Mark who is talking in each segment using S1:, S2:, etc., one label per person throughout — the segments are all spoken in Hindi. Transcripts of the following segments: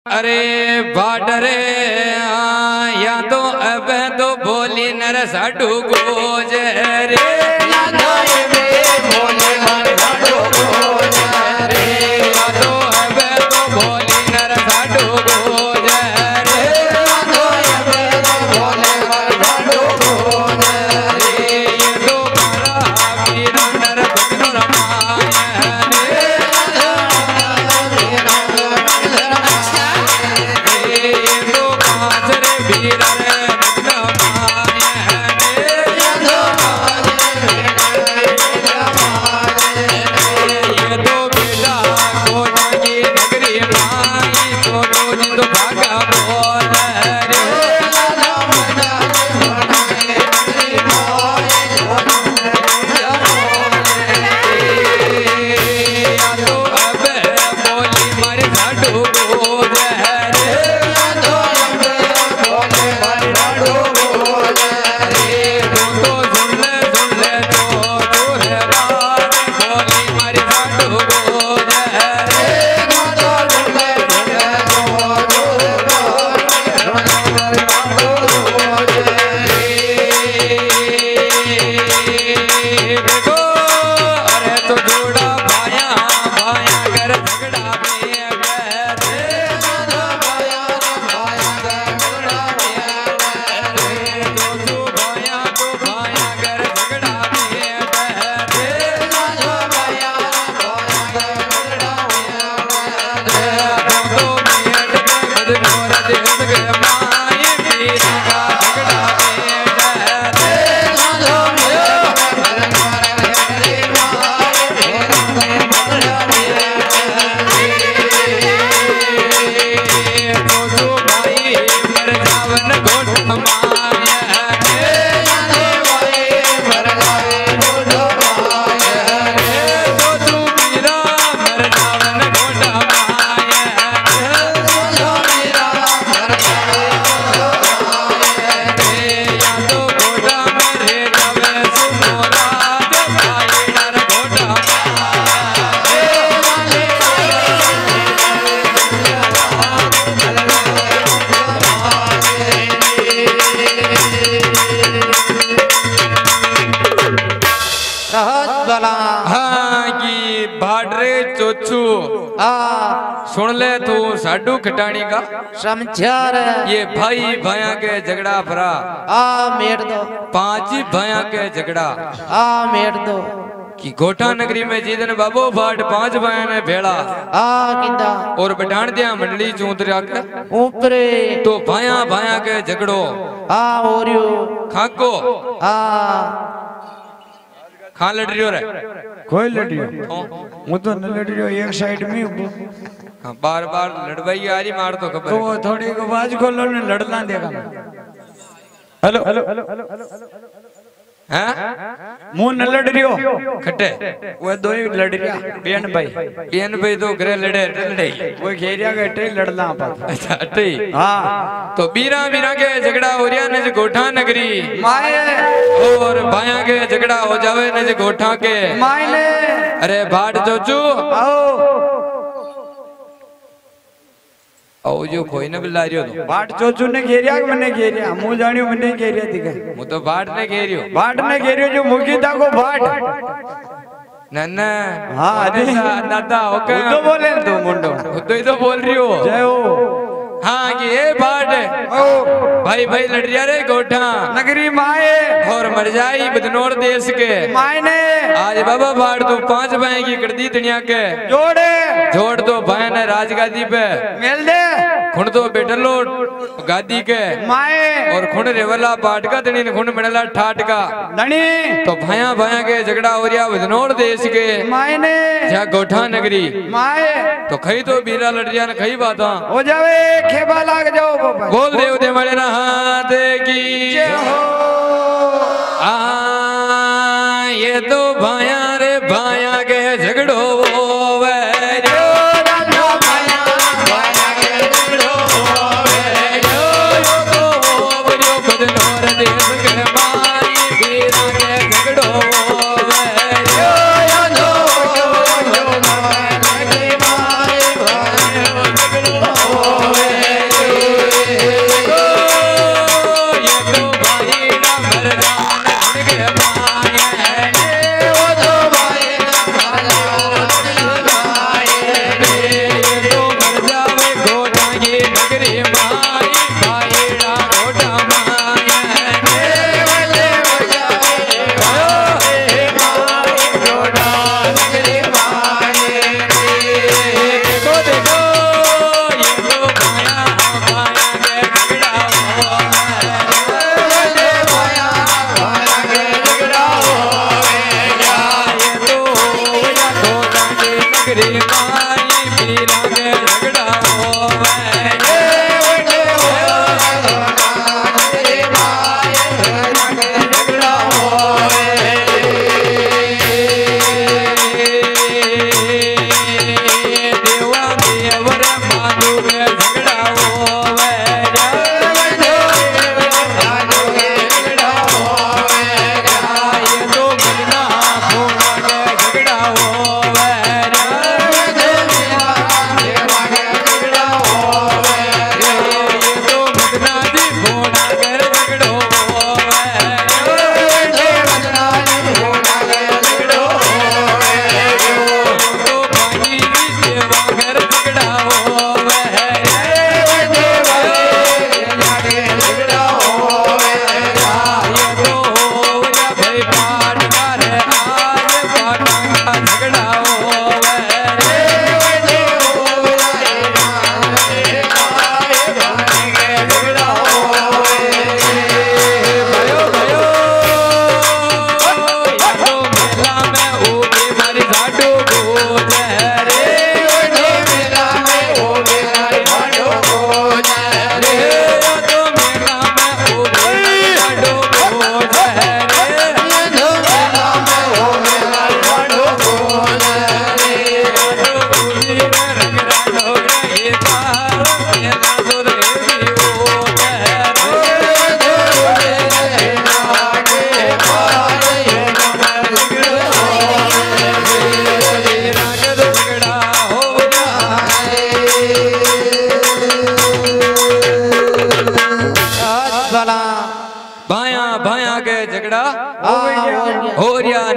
S1: अरे बाडरे या तो अब तो बोली नर साडू गोज रे या तो बोली नर साडू गोज रे या तो अब तो बोली नर साडू गोज रे या तो अब तो बोले नर साडू गोज रे ये तो मारा वीर नर भजन रमाय रे सुन ले तू साडू खटाणी का
S2: समझार
S1: ये भाई भाया के झगड़ा भरा
S2: मेट दो
S1: 5 भाया के झगड़ा
S2: मेट दो
S1: कि गोठा नगरी में जिदन बाबू भाट 5 भाया ने भेड़ा
S2: किंदा
S1: और बढ़ान दिया मंडली चूंतरा के
S2: ऊपरे
S1: तो भाया भाया के झगड़ो
S2: ओरियो
S1: खाको खा लड़ रियो रे
S3: कोई लड़ियो वो तो न लड़ियो एक साइड में
S1: बार बार लड़वाई आ रही मार तो खबर
S3: तो थोड़ी को आवाज खोलो ने लड़ना देगा हेलो हेलो
S1: हैं
S3: मुंह न लड़ रियो
S1: खट्टे
S3: वो दो ही लड़ रिया बेन भाई
S1: तो घरे लड़े लड़े
S3: वो घेरिया के टे लड़ना पर
S1: अच्छा अटे
S3: हां
S1: तो बीरा बीरा के झगड़ा हो रिया ने गोठा नगरी
S3: माए
S1: और भाया के झगड़ा हो जावे ने गोठा के
S3: माए ने
S1: अरे भाट चोचू आओ जो कोई न बुला रियो तो
S3: भाट चोचू ने घेरिया के मने घेरिया मु जानियो मने घेरिया दिखे
S1: मु तो भाट ने घेरियो
S3: जो मुकी ता को भाट
S1: नन्ना
S3: हां अरे
S1: दादा ओके
S3: तो बोले तू मुंडो
S1: तो ही तो बोल रही हो
S3: जय हो
S1: हाँ कि ये भाट भाई भाई लड़ रिया रे गोठा
S3: नगरी माए
S1: और मर जाई बदनौर देश के
S3: माए ने
S1: आज बाबा भाट तो 5 भाई की कर दी दुनिया के जोड़ दो भाई ने राजगादी पे
S3: मेल दे
S1: खुण तो बैठलो गादी के
S3: माए
S1: और खुण रेवला बाट का धनी ने खुण मिलला ठाट का
S3: धनी
S1: तो भाया भाया के झगड़ा हो रिया बदनौर देश के
S3: माए ने
S1: जा गोठा नगरी
S3: माए
S1: तो खई तो बीरा लड़ रिया ने खई बात
S3: हो जावे खेबा लाग जाओ बाबा
S1: बोल देव दे मरे ना हाथ की
S3: जय हो
S1: ये तो भाया रे भाया के झगड़ो Oh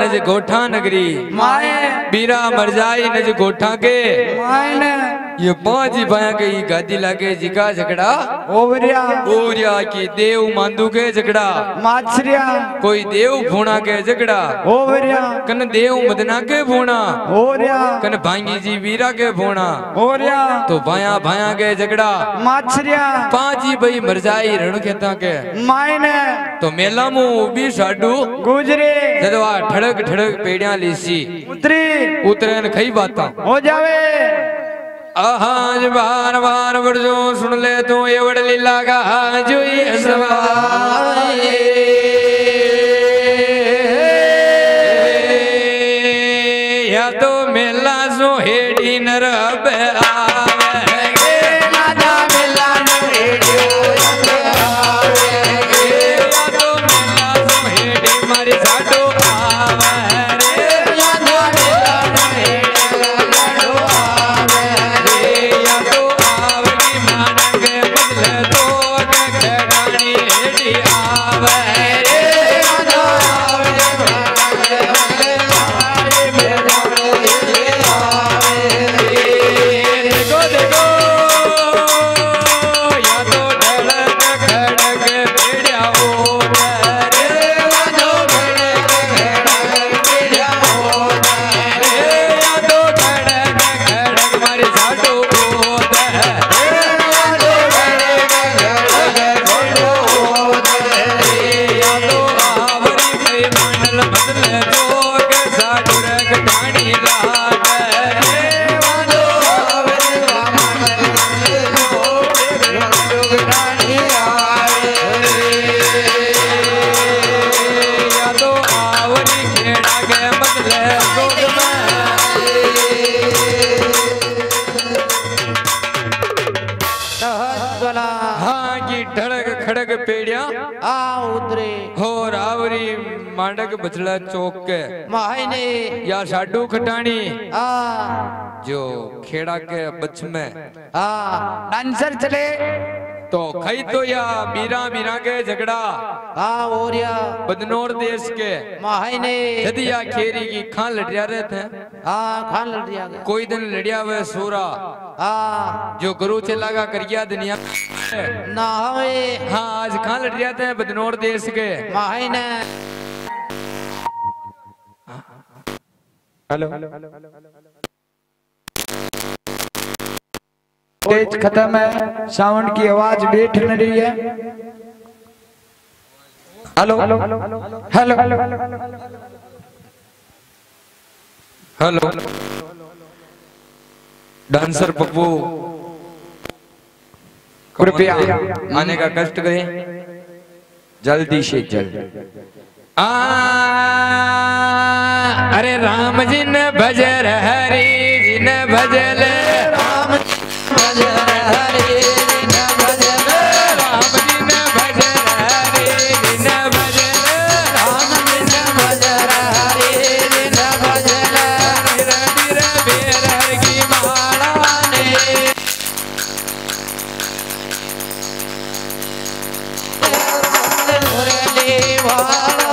S1: नज गोठा नगरी
S3: माए
S1: बीरा मरजाई नज गोठा के
S3: मायने
S1: ये पांच ही भाया के ही गादी लागे जिका झगड़ा
S3: ओवरिया
S1: की देव मांदू के झगड़ा
S3: माछरिया
S1: कोई देव भूणा के झगड़ा
S3: ओवरिया
S1: कन देव मदना के भूणा
S3: ओवरिया
S1: कन भांगी जी वीरा के भूणा
S3: ओवरिया
S1: तो भाया भाया के झगड़ा
S3: माछरिया
S1: पांच ही भाई मरजाई रण खेता के
S3: मायने
S1: तो मेला मु भी साडू
S3: गुजरे
S1: जदवा ठड़क ठड़क पेड़िया लीसी उतरे न खई बाता
S3: हो जावे
S1: आहाज बार बार बरजो सुन ले तू ये बड़ लीला का जुई सवाए या तो मेला सो हेडी नरब आवे
S3: राजा मेला नरेडी
S1: या तो मेला सो हेडी मारी साडो आवे मांडक बचला चौक के
S2: मायने
S1: या साडू खटानी
S2: आ
S1: जो खेड़ा के बच में
S2: आ
S3: डांसर चले
S1: तो खई तो या मीरा मीरा के झगड़ा
S2: आ ओरिया
S1: बदनौर देश के
S2: मायने
S1: यदि या खेरी की खान लड़िया रहे थे
S2: आ खान लड़िया गया
S1: कोई दिन लड़िया वे सूरा
S2: आ
S1: जो गुरु चला का करिया दुनिया
S2: ना हवे
S1: हाँ आज खान लड़िया थे बदनौर देश के
S2: मायने
S3: हेलो तेज खत्म है साउंड की आवाज बैठ न रही है hello hello
S1: hello dancer Pappu
S3: कृपया
S1: आने का कष्ट करें जल्दी से जल्द अरे राम जी ने भजर हरि जी ने भजल
S2: राम भजन हरे न भजन
S1: राम जी ने भजर हरि जी ने भजल
S2: राम न भजन हरे न भजन
S1: बीर बीर बेर की माला ने
S2: मुरली वाला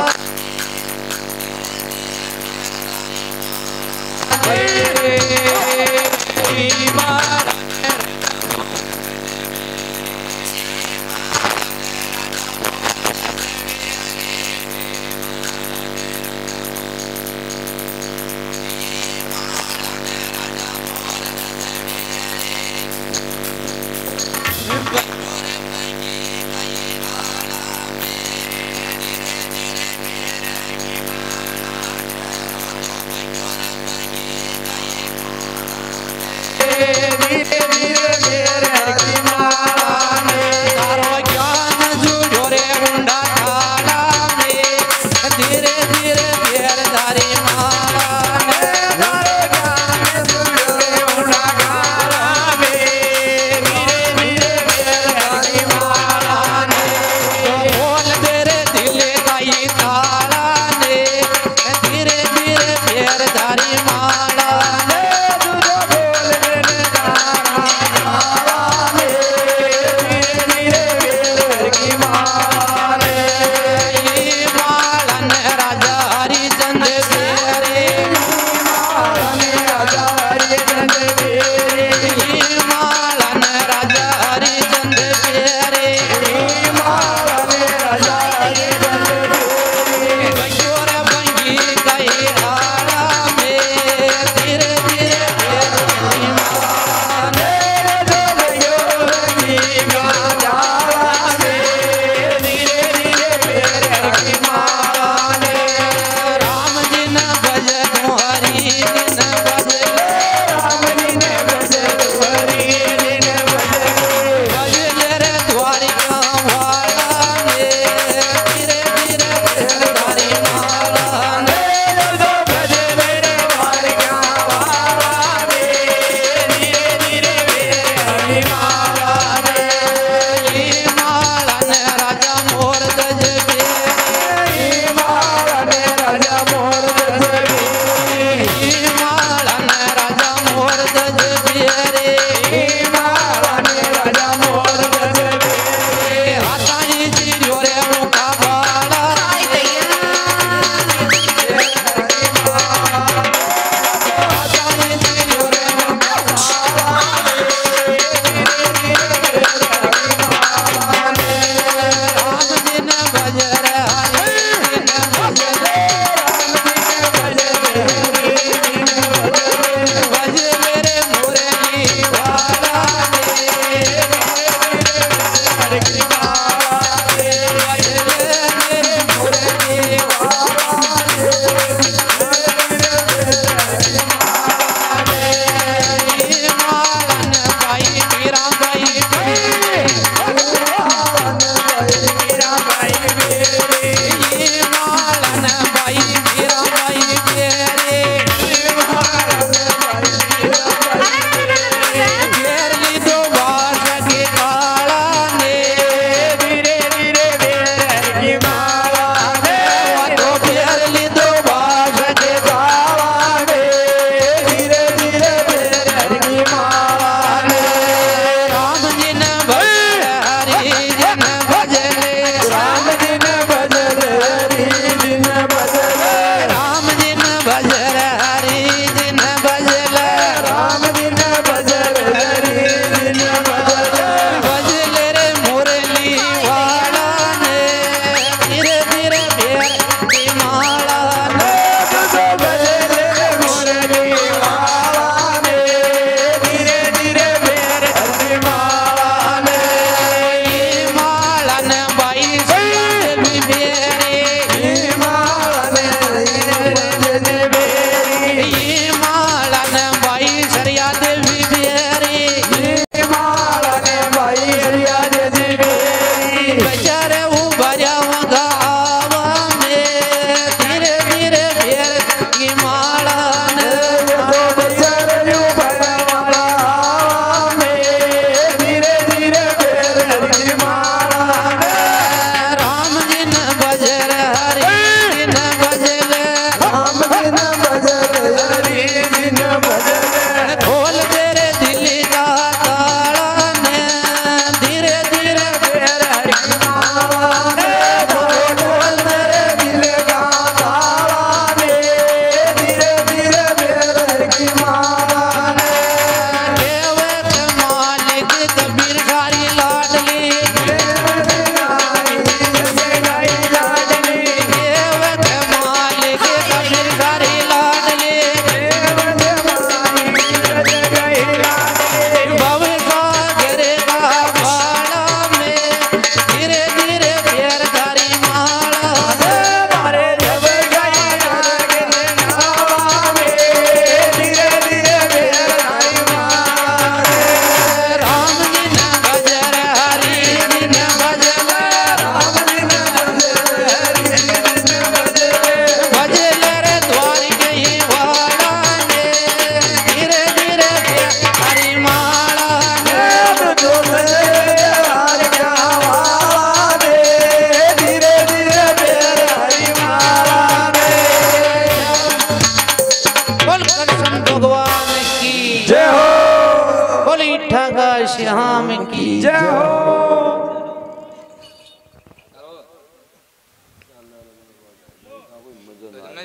S2: श्याम की
S3: जय हो।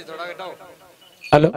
S1: थोड़ा घटाओ।
S3: हेलो